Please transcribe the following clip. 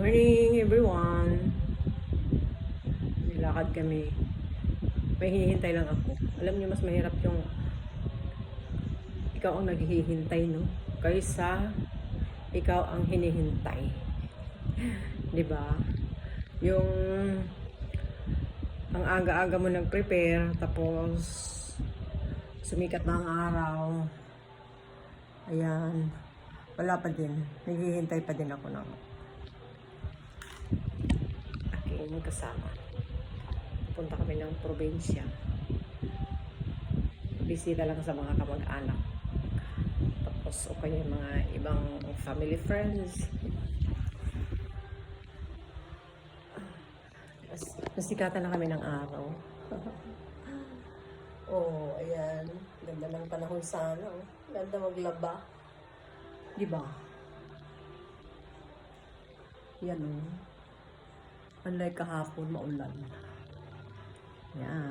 Morning everyone. Nilakad kami. May hinihintay lang ako. Alam niyo mas mahirap yung ikaw ang naghihintay, no? Kaysa ikaw ang hinihintay. 'Di ba? Yung ang aga-aga mo nag-prepare tapos sumikat na ang araw. Ayan. Wala pa din. Naghihintay pa din ako ng aking kasama. Punta kami ng probinsya. Bisita lang sa mga kamag-anak. Tapos o kaya mga ibang family friends. Nasikatan na kami ng araw. Oh, ayan. Ganda ng panahon sana. Oh. Ganda maglaba. Diba? Yan oh. Unlike kahapon, maulan. Yan.